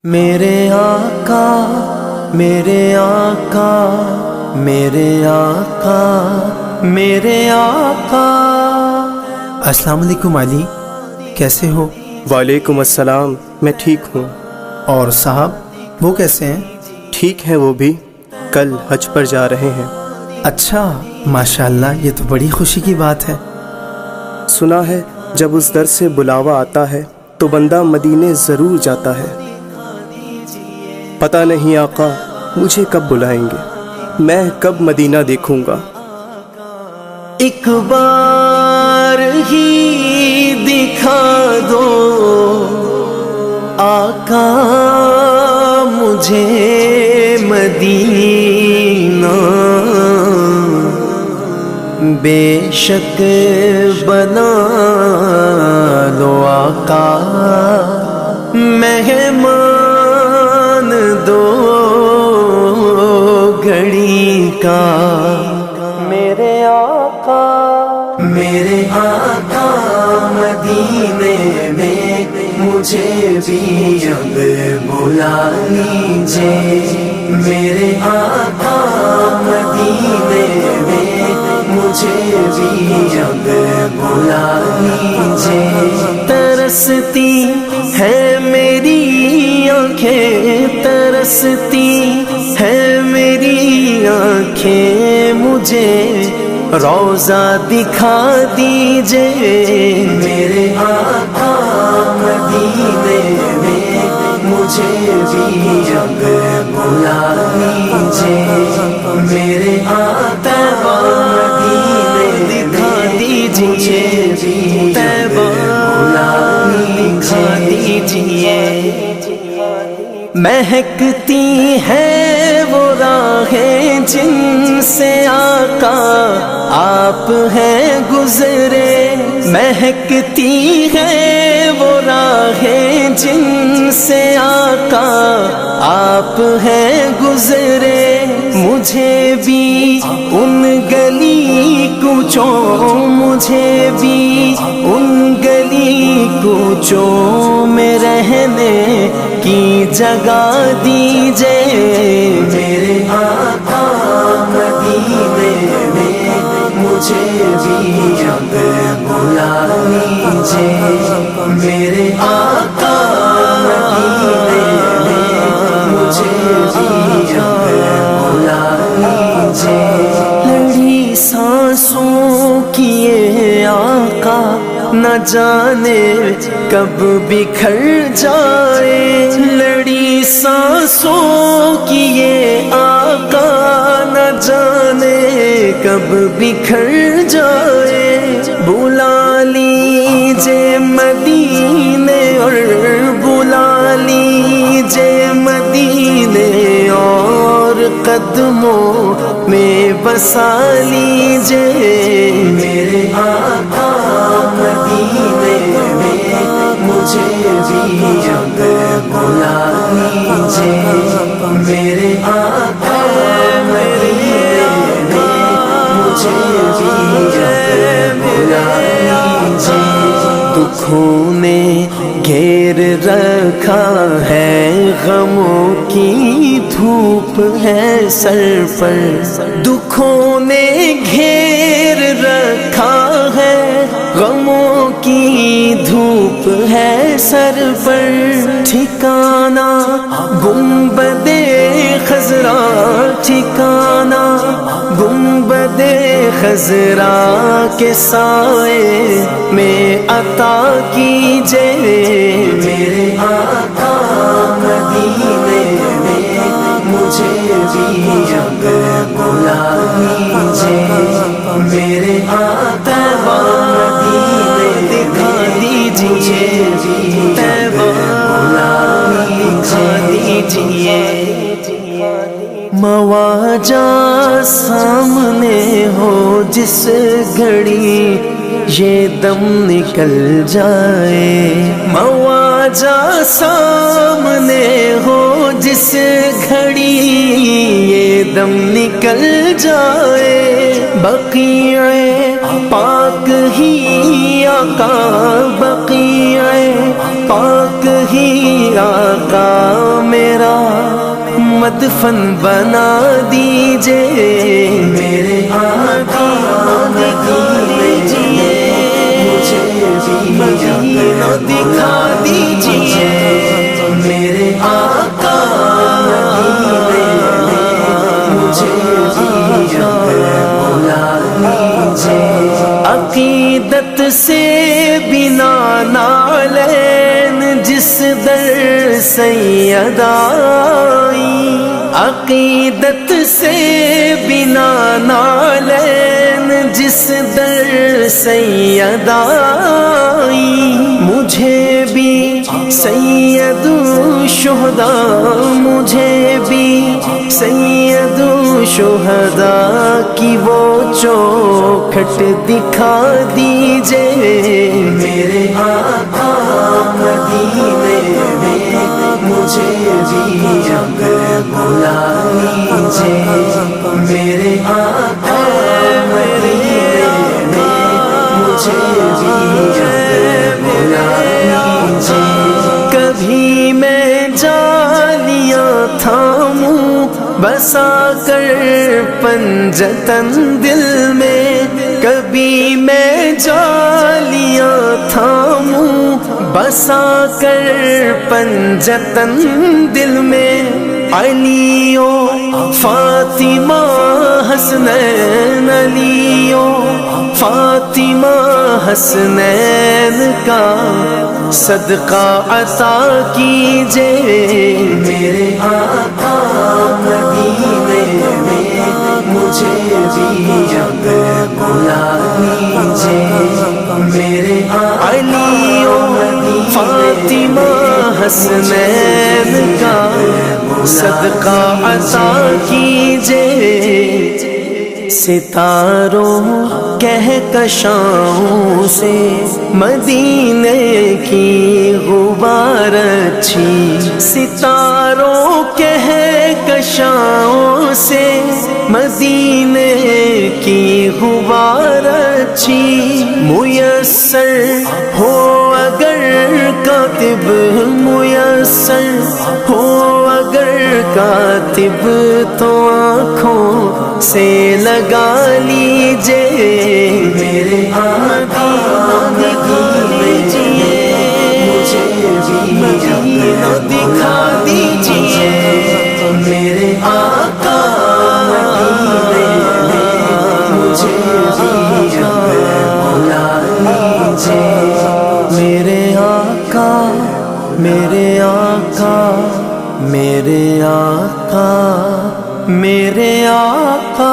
میرے آقا میرے آقا میرے آقا میرے آقا۔ السلام علیکم علی، کیسے ہو؟ وعلیکم السلام، میں ٹھیک ہوں۔ اور صاحب وہ کیسے ہیں؟ ٹھیک ہیں، وہ بھی کل حج پر جا رہے ہیں۔ اچھا، ماشاءاللہ، یہ تو بڑی خوشی کی بات ہے۔ سنا ہے جب اس در سے بلاوا آتا ہے تو بندہ مدینے ضرور جاتا ہے۔ پتہ نہیں آقا مجھے کب بلائیں گے، میں کب مدینہ دیکھوں گا۔ ایک بار ہی دکھا دو آقا مجھے مدینہ، بے شک بنا لو آقا مہمان دو گھڑی کا۔ میرے آقا مدینے میں مجھے بھی اب بلا لیجئے۔ میرے آقا مدینے میں مجھے بھی اب بلا لیجئے۔ ترستی ہے میری آنکھیں، ترستی ہے میری آنکھیں، مجھے روضہ دکھا دیجئے۔ میرے آقا مدینے میں مجھے بھی اب بلا لیجئے۔ میرے آقا مدینے دکھا دیجئے، طیبہ دکھا دیجئے۔ مہکتی ہے وہ راہیں جن سے آقا آپ ہیں گزرے، مہکتی ہے وہ راہیں جن سے آقا آپ ہیں گزرے۔ مجھے بھی ان گلی کوچوں، مجھے بھی ان گلی کوچوں میں رہنے کی جگہ دیجئے۔ میرے آقا مدینے میں مجھے بھی اب بلا لیجئے۔ میرے آقا مدینے میں مجھے بھی اب بلا لیجئے۔ لڑی سانسوں کی یہ آقا نہ جانے کب بکھر جائے، لڑی سانسوں کی یہ آقا نہ جانے کب بکھر جائے۔ بلا لیجئے مدینے اور بلا لیجئے مدینے اور قدموں میں بسا لیجئے۔ میرے آقا مدینے میں مجھے بھی اب بلا لیجئے۔ میرے آقا مدینے میں مجھے بھی اب بلا لیجئے۔ دکھوں نے گھیر رکھا ہے، غموں کی دھوپ ہے سر پر، دکھوں نے گھیر رکھا ہے، غموں کی دھوپ ہے سر پر۔ ٹھکانہ گنبد خضرا، ٹھکانہ گنبد خضرا کے سائے میں عطا کیجئے۔ میرے آقا مدینے میں مجھے بھی اب بلا لیجئے۔ میرے آقا مدینے دکھا دیجئے، طیبہ دکھا دیجئے۔ مواجہ سامنے ہو جس گھڑی یہ دم نکل جائے، مواجہ سامنے ہو جس گھڑی یہ دم نکل جائے۔ بقیع پاک ہی آقا، بقیع پاک ہی آقا میرا مدفن بنا دیجئے، میرے آقا دکھا دیجئے، مدینہ دکھا دیجئے، میرے آقا عقیدت سے بنا نالین جس در سید آئی، عقیدت سے بنا نالین جس در سید آئی، مجھے بھی سید الشہداء، مجھے بھی سید الشہداء کی وہ چوکھٹ دکھا دیجئے، میرے آقا مدینے میں مجھے بھی اب بلا لیجئے، میرے آقا مدینے میں مجھے بھی اب بلا لیجئے، کبھی میں جالیاں تھاموں بسا کر پنجتن دل میں، کبھی میں جالیاں تھاموں بسا کر پنجتن دل میں، علی و فاطمہ حسنین، علی و فاطمہ حسنین کا صدقہ عطا کیجئے، میرے آقا مدینے میں مجھے بھی اب بلا لیجئے، میرے علی و فاطمہ حسنین کا صدقہ عطا کیجئے، ستاروں کہکشاؤں سے مدینے کی غبار اچھی، ستاروں کہکشاؤں سے مدینے کی غبار اچھی، میسر ہو اگر کاتب، میسر ہو اگر کاتب تو آنکھوں سے لگا لیجئے، میرے آقا دکھا دیجئے، مجھے بھی مدینہ دکھا دیجئے، میرے آقا مدینے میں مجھے بھی بلا لیجئے، میرے آقا میرے آقا میرے آقا میرے آقا